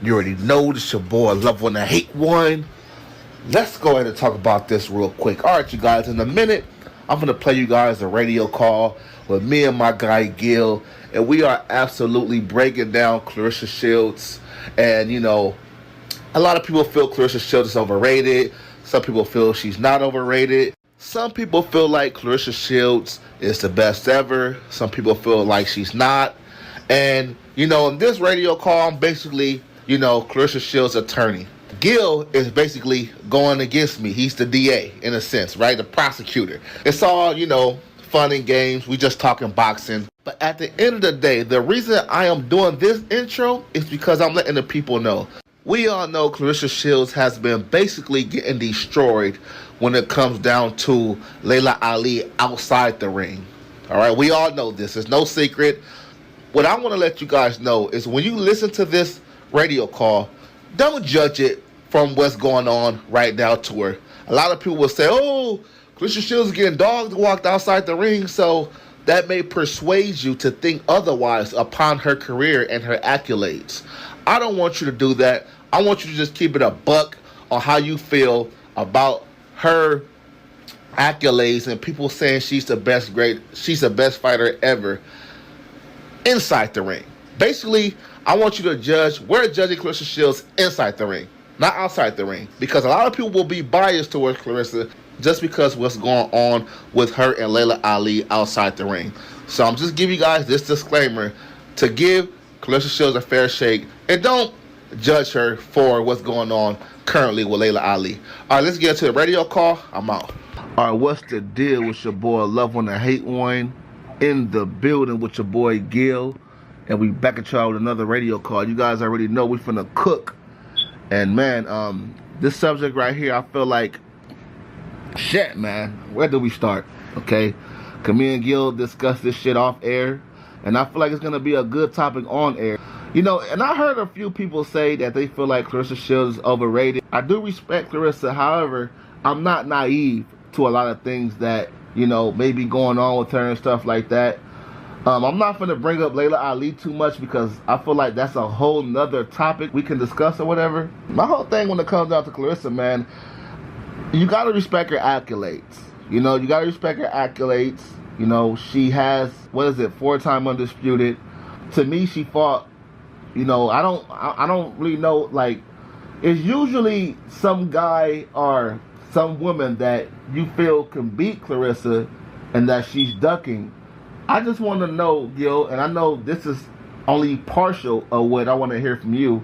You already know this your boy, Love One and Hate One. Let's go ahead and talk about this real quick. Alright, you guys, in a minute, I'm going to play you guys a radio call with me and my guy Gil. And we are absolutely breaking down Claressa Shields. And, you know, a lot of people feel Claressa Shields is overrated. Some people feel she's not overrated. Some people feel like Claressa Shields is the best ever. Some people feel like she's not. And, you know, in this radio call, I'm basically, you know, Claressa Shields' attorney. Gil is basically going against me. He's the DA, in a sense, right? The prosecutor. It's all, you know, fun and games. We just talking boxing. But at the end of the day, the reason I am doing this intro is because I'm letting the people know. We all know Claressa Shields has been basically getting destroyed when it comes down to Laila Ali outside the ring. All right, we all know this. It's no secret. What I want to let you guys know is when you listen to this radio call, don't judge it from what's going on right now to her. A lot of people will say, oh, Claressa Shields is getting dogged, walked outside the ring, so that may persuade you to think otherwise upon her career and her accolades. I don't want you to do that. I want you to just keep it a buck on how you feel about her accolades and people saying she's the best fighter ever inside the ring. Basically, I want you to judge. We're judging Claressa Shields inside the ring, not outside the ring, because a lot of people will be biased towards Claressa just because what's going on with her and Laila Ali outside the ring. So I'm just giving you guys this disclaimer to give Claressa Shields a fair shake and don't judge her for what's going on currently with Laila Ali. All right, let's get to the radio call. I'm out. All right, what's the deal with your boy Love One and Hate One in the building with your boy Gil? And we back at y'all with another radio call. You guys already know we finna cook. And man, this subject right here, I feel like, shit, man. Where do we start? Okay, cause me and Gil discussed this shit off air, and I feel like it's gonna be a good topic on air. You know, and I heard a few people say that they feel like Claressa Shields is overrated. I do respect Claressa, however, I'm not naive to a lot of things that, you know, may be going on with her and stuff like that. I'm not going to bring up Laila Ali too much because I feel like that's a whole nother topic we can discuss or whatever. My whole thing when it comes down to Claressa, man, you got to respect her accolades. You know, you got to respect her accolades. You know, she has, 4-time undisputed. To me, she fought, you know, I don't really know, like, it's usually some guy or some woman that you feel can beat Claressa and that she's ducking. I just want to know, Gil, and I know this is only partial of what I want to hear from you.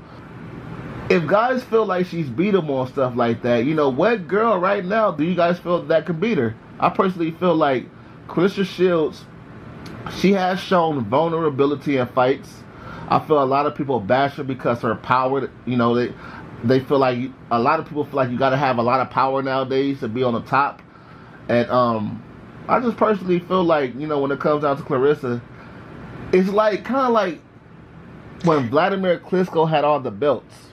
If guys feel like she's beatable and stuff like that, you know, what girl right now do you guys feel that can beat her? I personally feel like Claressa Shields, she has shown vulnerability in fights. I feel a lot of people bash her because her power, you know, they feel like, a lot of people feel like you got to have a lot of power nowadays to be on the top. And, I just personally feel like, you know, when it comes down to Claressa, it's like, kind of like when Vladimir Klitschko had all the belts.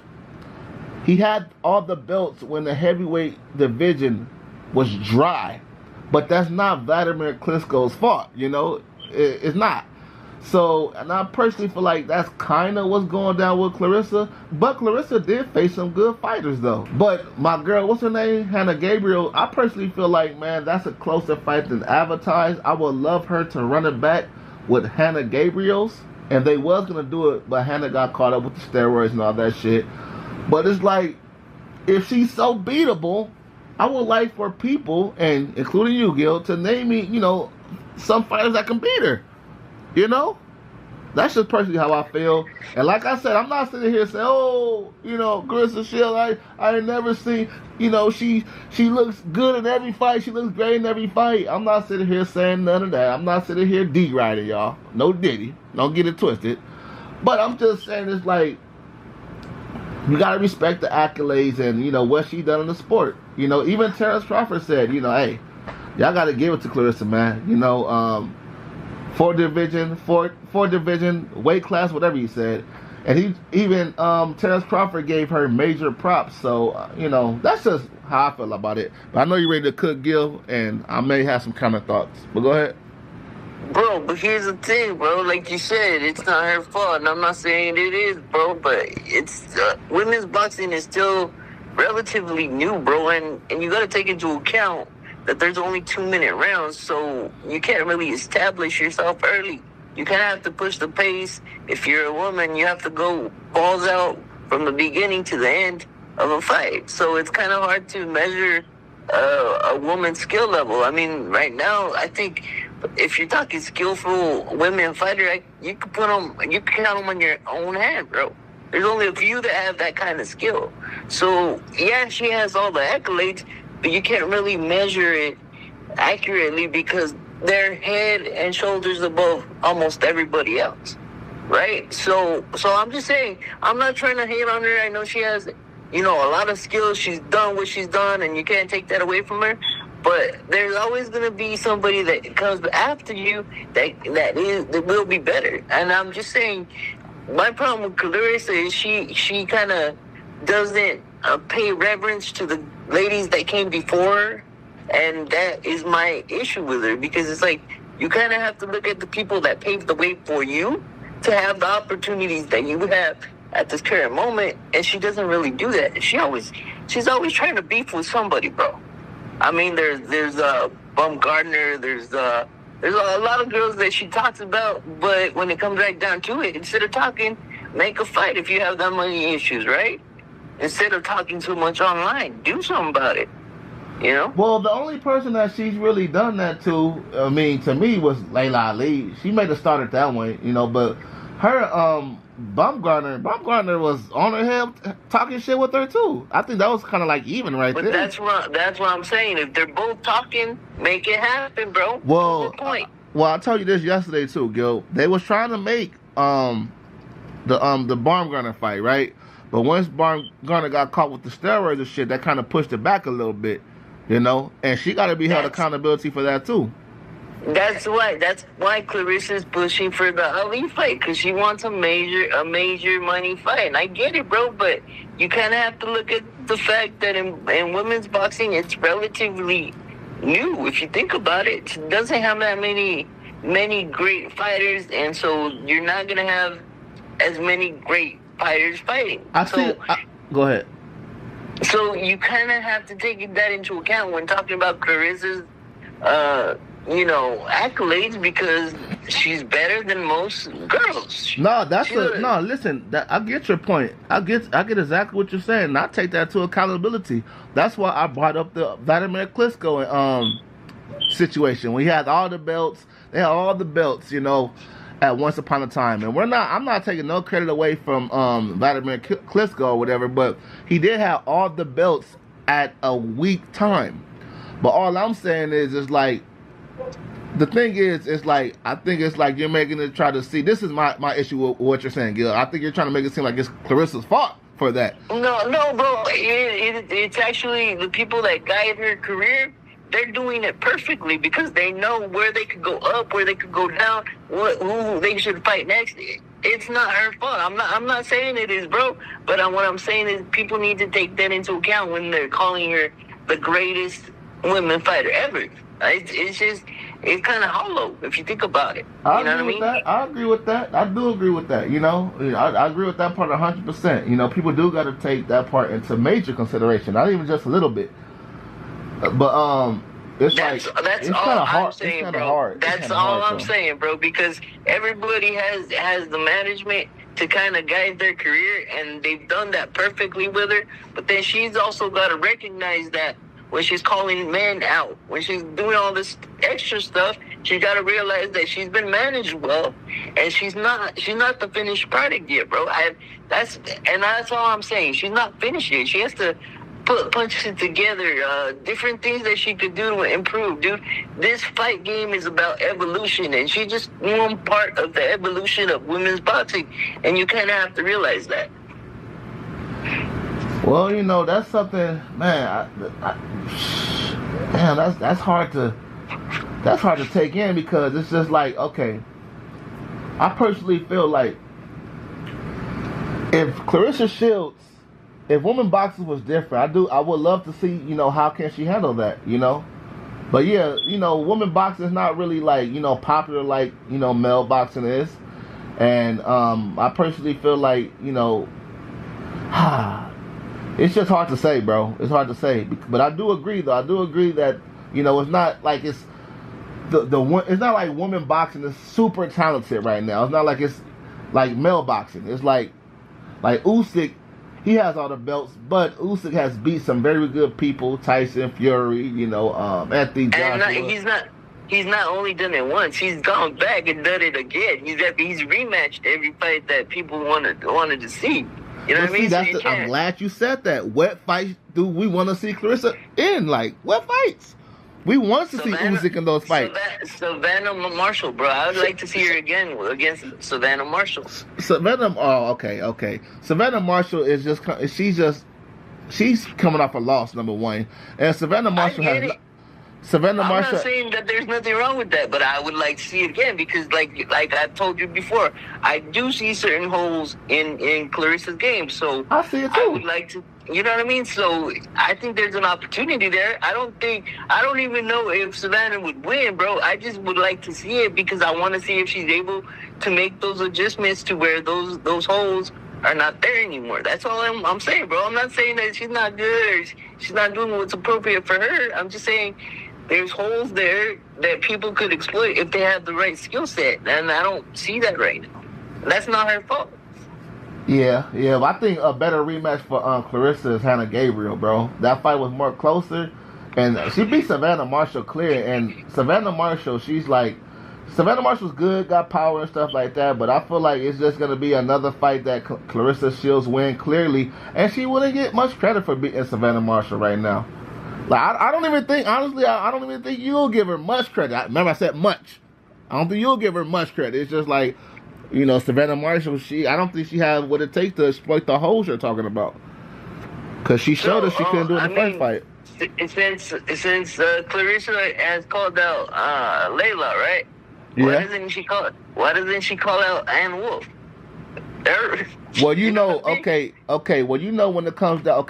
He had all the belts when the heavyweight division was dry. But that's not Vladimir Klitschko's fault, you know? It's not. So, and I personally feel like that's kind of what's going down with Claressa. But Claressa did face some good fighters, though. But my girl, what's her name? Hannah Gabriel. I personally feel like, man, that's a closer fight than advertised. I would love her to run it back with Hannah Gabriel's. And they was going to do it, but Hannah got caught up with the steroids and all that shit. But it's like, if she's so beatable, I would like for people, and including you, Gil, to name me, you know, some fighters that can beat her. You know? That's just personally how I feel. And like I said, I'm not sitting here saying, oh, you know, Claressa Shields, I ain't never seen, you know, she looks good in every fight. She looks great in every fight. I'm not sitting here saying none of that. I'm not sitting here D-riding, y'all. No Diddy. Don't get it twisted. But I'm just saying, it's like, you got to respect the accolades and, you know, what she done in the sport. You know, even Terrence Crawford said, you know, hey, y'all got to give it to Claressa, man. You know, four division weight class, whatever he said, and he even Terrence Crawford gave her major props. So you know, that's just how I feel about it. But I know you're ready to cook, Gil, and I may have some kind of thoughts. But go ahead. Bro, but here's the thing, bro. Like you said, it's not her fault, and I'm not saying it is, bro. But it's women's boxing is still relatively new, bro, and you got to take into account that there's only 2-minute rounds, so you can't really establish yourself early. You kind of have to push the pace. If you're a woman, you have to go balls out from the beginning to the end of a fight. So it's kind of hard to measure a woman's skill level. I mean, right now, I think if you're talking skillful women fighter, you can you can count them on your own hand, bro. There's only a few that have that kind of skill. So yeah, she has all the accolades, but you can't really measure it accurately because they're head and shoulders above almost everybody else, right? So I'm just saying, I'm not trying to hate on her. I know she has, a lot of skills. She's done what she's done, and you can't take that away from her. But there's always going to be somebody that comes after you that will be better. And I'm just saying, my problem with Claressa is she kind of doesn't pay reverence to the ladies that came before her, and that is my issue with her, because it's like you kind of have to look at the people that paved the way for you to have the opportunities that you have at this current moment, and she doesn't really do that. She's always trying to beef with somebody, bro. I mean, there's Bumgardner, there's a lot of girls that she talks about, but when it comes right down to it, instead of talking, make a fight if you have that many issues, right? Instead of talking too much online, do something about it. Well, the only person that she's really done that to, to me, was Layla Ali. She may have started that way, but her Bumgardner was on her head talking shit with her too. I think that was kind of like even right there. But that's what I'm saying. If they're both talking, make it happen, bro. Well, I told you this yesterday too, Gil. They was trying to make the Baumgartner fight, right? But once Baumgartner got caught with the steroids and shit, that kind of pushed it back a little bit, And she got to be held accountability for that too. That's why Claressa's pushing for the Ali fight, because she wants a major money fight. And I get it, bro, but you kind of have to look at the fact that in women's boxing, it's relatively new. If you think about it, it doesn't have that many great fighters, and so you're not going to have as many great fighters fighting. Go ahead. So you kind of have to take that into account when talking about Claressa's accolades, because she's better than most girls. Listen, I get your point. I get exactly what you're saying, and I take that to accountability. That's why I brought up the Vladimir Klitschko situation. We had all the belts. They had all the belts, at once upon a time. And I'm not taking no credit away from Vladimir Klitschko or whatever, but he did have all the belts at a weak time. But all I'm saying is, it's like, the thing is, it's like, I think it's like you're making it try to see. This is my issue with what you're saying, Gil. I think you're trying to make it seem like it's Claressa's fault for that. No, bro. It's actually the people that guide her career. They're doing it perfectly because they know where they could go up, where they could go down, who they should fight next. It's not her fault. I'm not saying it is, bro. But what I'm saying is people need to take that into account when they're calling her the greatest women fighter ever. It's kind of hollow if you think about it. I agree with that. I do agree with that. I agree with that part 100%. People do got to take that part into major consideration, not even just a little bit. But that's all I'm saying, bro. That's all I'm saying, bro. Because everybody has the management to kind of guide their career, and they've done that perfectly with her. But then she's also got to recognize that when she's calling men out, when she's doing all this extra stuff, she's got to realize that she's been managed well, and she's not the finished product yet, bro. That's all I'm saying. She's not finished yet. She has to punch it together, different things that she could do to improve, dude. This fight game is about evolution, and she's just one part of the evolution of women's boxing, and you kind of have to realize that. Well, that's something, man. That's hard to take in, because it's just like, okay, I personally feel like if Claressa Shields, if women boxing was different, I would love to see, how can she handle that, But yeah, women boxing is not really like popular like male boxing is, and I personally feel like it's just hard to say, bro. It's hard to say, but I do agree though. I do agree that it's not like it's it's not like women boxing is super talented right now. It's not like it's like male boxing. It's like Usyk. He has all the belts, but Usyk has beat some very good people. Tyson Fury, Anthony Joshua. And he's not only done it once. He's gone back and done it again. He's rematched every fight that people wanted to see. You know what I mean? I'm glad you said that. What fights do we want to see Claressa in? Like, what fights? We want to see Usyk in those fights. Savannah Marshall, bro. I would like to see her again against Savannah Marshall. Okay. Savannah Marshall is she's coming off a loss, number one. And Savannah Marshall I'm not saying that there's nothing wrong with that, but I would like to see it again because, like I told you before, I do see certain holes in Claressa's game. So I see it too. I would like to, you know what I mean? So I think there's an opportunity there. I don't even know if Savannah would win, bro. I just would like to see it because I want to see if she's able to make those adjustments to where those holes are not there anymore. That's all I'm saying, bro. I'm not saying that she's not good or she's not doing what's appropriate for her. I'm just saying there's holes there that people could exploit if they have the right skill set, and I don't see that right now. That's not her fault. Yeah. But I think a better rematch for Claressa is Hannah Gabriel, bro. That fight was more closer, and she beat Savannah Marshall clear. And Savannah Marshall's good, got power and stuff like that. But I feel like it's just gonna be another fight that Claressa Shields win clearly, and she wouldn't get much credit for beating Savannah Marshall right now. Like I don't even think, honestly, I don't even think you'll give her much credit. Remember I said much. I don't think you'll give her much credit. It's just like, Savannah Marshall, I don't think she has what it takes to exploit the holes you're talking about. Because she showed us she couldn't do it in the first fight. Since Claressa has called out Layla, right? Yeah. Why doesn't she call out Ann Wolf? Well, okay. Well, when it comes down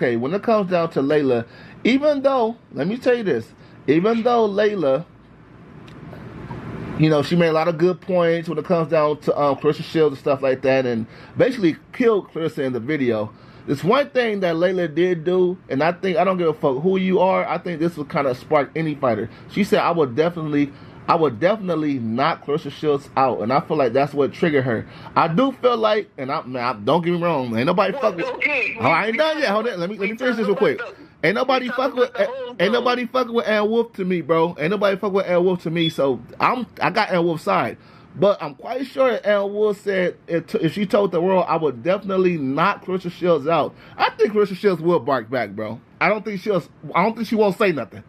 to Layla, even though, let me tell you this, even though Layla, she made a lot of good points when it comes down to Claressa Shields and stuff like that, and basically killed Claressa in the video. There's one thing that Layla did do, and I don't give a fuck who you are. I think this would kind of spark any fighter. She said, I would definitely knock Claressa Shields out, and I feel like that's what triggered her. I do feel like, and I don't get me wrong, ain't nobody fuck with. I ain't done yet. Hold on, let me finish this real quick. Ain't nobody fucking with Ann Wolf to me, bro. Ain't nobody fucking with Ann Wolf to me. So I got Ann Wolf's side, but I'm quite sure Ann Wolf said if she told the world, I would definitely knock Claressa Shields out. I think Claressa Shields will bark back, bro. I don't think she won't say nothing.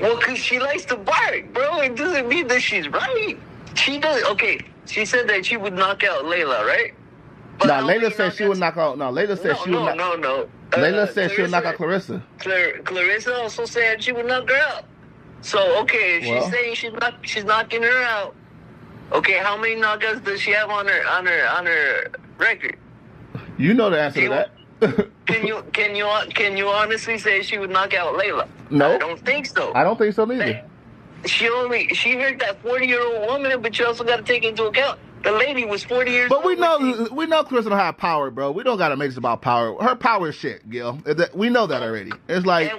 Well, because she likes to bark, bro. It doesn't mean that she's right. She does. Okay, she said that she would knock out Layla, right? But Layla said she would knock out. No, Layla said she would knock. No. Layla said she would knock out Claressa. Claressa also said she would knock her out. So, okay, if she's saying she's knocking her out, okay, how many knockouts does she have on her record? You know the answer to that. Can you honestly say she would knock out Layla? No, I don't think so. I don't think so neither. She hurt that 40-year-old woman, but you also got to take into account the lady was 40 years old. But we know Claressa don't have power, bro. We don't got to make this about power. Her power is shit, Gil. We know that already. It's like,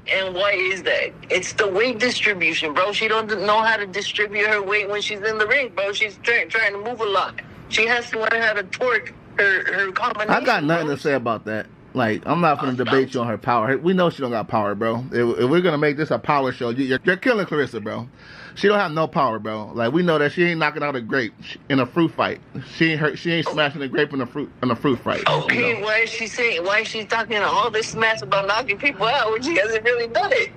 and why is that? It's the weight distribution, bro. She don't know how to distribute her weight when she's in the ring, bro. She's trying to move a lot. She has to learn how to torque her combination. I got nothing to say about that. Like, I'm not going to debate you on her power. We know she don't got power, bro. If we're going to make this a power show, you're killing Claressa, bro. She don't have no power, bro. Like, we know that she ain't knocking out a grape in a fruit fight. She ain't smashing a grape in a fruit fight. Okay, why is she talking all this smash about knocking people out when she hasn't really done it?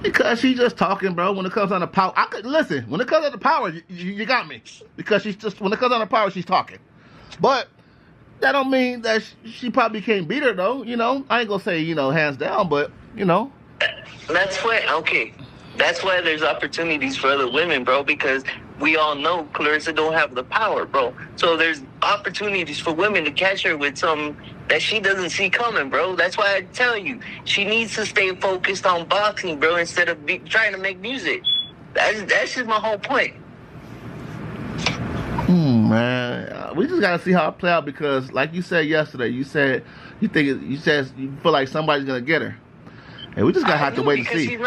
Because she's just talking, bro. When it comes down to power, listen. When it comes down to power, you got me. Because when it comes down to power, she's talking. But that don't mean that she probably can't beat her, though. I ain't gonna say hands down, but That's why there's opportunities for other women, bro. Because we all know Claressa don't have the power, bro. So there's opportunities for women to catch her with some that she doesn't see coming, bro. That's why I tell you, she needs to stay focused on boxing, bro, instead of trying to make music. That's just my whole point. Man, we just gotta see how it play out because, like you said yesterday, you said you feel like somebody's gonna get her, and we just gotta have to wait and see.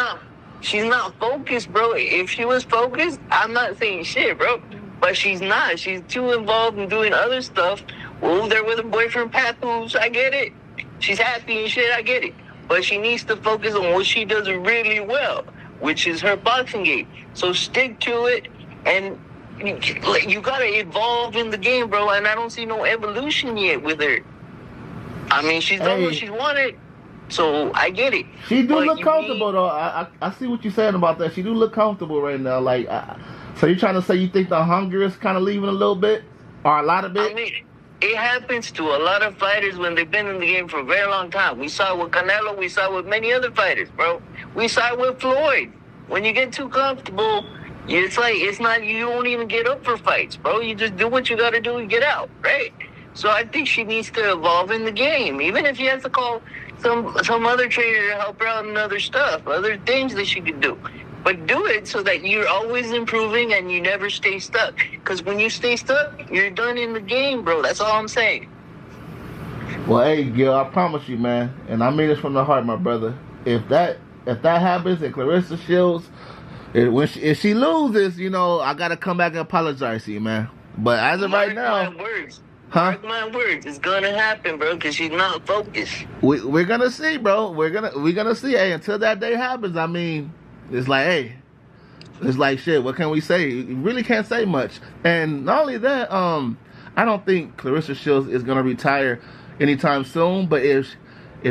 She's not focused, bro. If she was focused, I'm not saying shit, bro. But she's not. She's too involved in doing other stuff. Well, there with her boyfriend, Papoose, I get it. She's happy and shit, I get it. But she needs to focus on what she does really well, which is her boxing game. So stick to it, and you gotta evolve in the game, bro. And I don't see no evolution yet with her. I mean, she's done what she wanted. So I get it. She do look comfortable though. I see what you're saying about that. She do look comfortable right now. Like, so you're trying to say you think the hunger is kind of leaving a little bit, or a lot of bit? I mean, it happens to a lot of fighters when they've been in the game for a very long time. We saw it with Canelo. We saw it with many other fighters, bro. We saw it with Floyd. When you get too comfortable, it's like you don't even get up for fights, bro. You just do what you got to do and get out, right? So I think she needs to evolve in the game, even if you have to call some other trainer to help her out in other stuff, other things that she could do. But do it so that you're always improving and you never stay stuck. Because when you stay stuck, you're done in the game, bro. That's all I'm saying. Well, hey, Gil, I promise you, man, and I mean this from the heart, my brother. If that happens, and Claressa Shields, if she loses, you know, I gotta come back and apologize to you, man. But as of right now, Mark my words, it's gonna happen, bro, because she's not focused. We're gonna see, bro. We're gonna see. Hey, until that day happens, I mean, it's like, hey, it's like shit. What can we say? You really can't say much. And not only that, I don't think Claressa Shields is gonna retire anytime soon. But if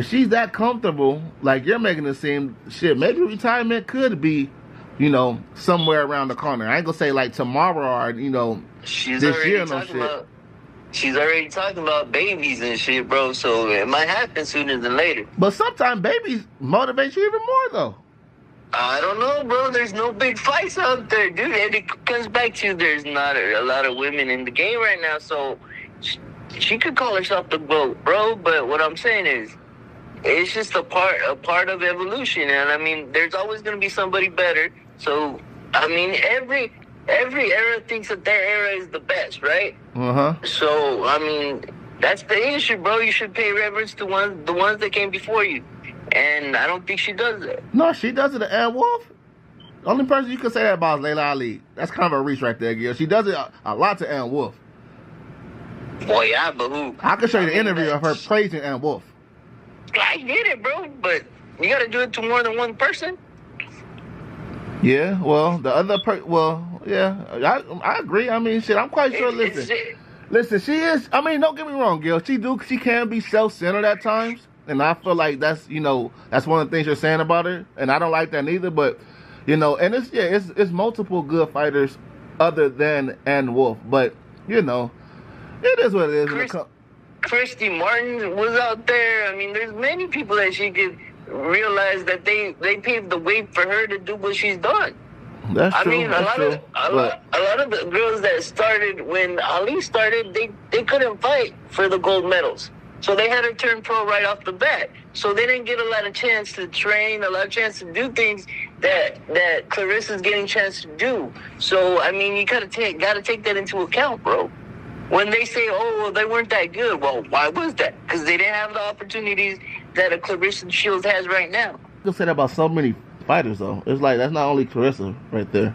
she's that comfortable, like you're making it seem, shit, maybe retirement could be, you know, somewhere around the corner. I ain't gonna say like tomorrow or, you know, this year, no shit. She's already talking about babies and shit, bro, so it might happen sooner than later. But sometimes babies motivate you even more, though. I don't know, bro. There's no big fights out there, dude. And it comes back to there's not a lot of women in the game right now, so she could call herself the GOAT, bro. But what I'm saying is, it's just a part of evolution. And, I mean, there's always going to be somebody better. So, I mean, every era thinks that their era is the best, right? So, I mean, that's the issue, bro. You should pay reverence to the ones that came before you. And I don't think she does that. No, she does it to Ann Wolf. The only person you can say that about is Layla Ali. That's kind of a reach right there, Gil. She does it a lot to Ann Wolf. Boy, yeah, but who? I can show you the interview of her praising Ann Wolf. I get it, bro, but you got to do it to more than one person. Yeah, well, the other yeah, I agree. I mean, shit, I'm quite sure. Listen, she is. I mean, don't get me wrong, Gil. She can be self-centered at times, and I feel like that's one of the things you're saying about her, and I don't like that neither. But you know, and it's multiple good fighters other than Ann Wolf, but you know, it is what it is. Christy Martin was out there. I mean, there's many people that she could realize that they paved the way for her to do what she's done. That's true. I mean, a lot of the girls that started when Ali started, they couldn't fight for the gold medals. So they had to turn pro right off the bat. So they didn't get a lot of chance to train, a lot of chance to do things that Claressa's getting a chance to do. So, I mean, you gotta take that into account, bro. When they say, oh, well, they weren't that good, well, why was that? Because they didn't have the opportunities that a Claressa Shields has right now. You can say that about so many fighters, though. It's like, that's not only Claressa right there.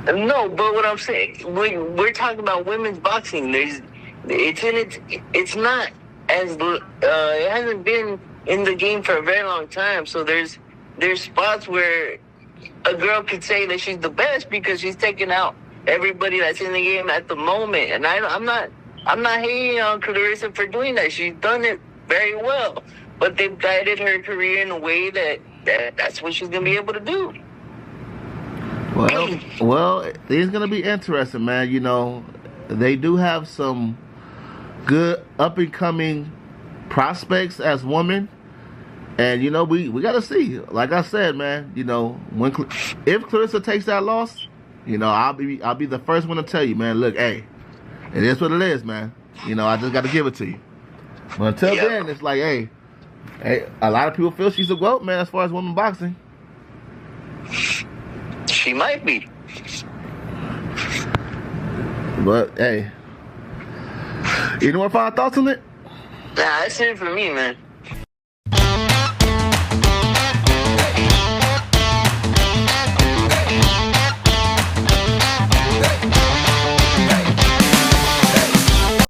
No, but what I'm saying, we're talking about women's boxing. It's not as, it hasn't been in the game for a very long time. So there's spots where a girl could say that she's the best because she's taking out everybody that's in the game at the moment. And I'm not hating on Claressa for doing that. She's done it very well. But they've guided her career in a way that's what she's going to be able to do. Well, it's going to be interesting, man. You know, they do have some good up-and-coming prospects as women. And, you know, we got to see. Like I said, man, you know, if Claressa takes that loss, you know, I'll be the first one to tell you, man, look, hey, it is what it is, man. You know, I just got to give it to you. But until then, it's like, hey, a lot of people feel she's a GOAT, man, as far as women boxing. She might be. But, hey, any more final thoughts on it? Nah, that's it for me, man.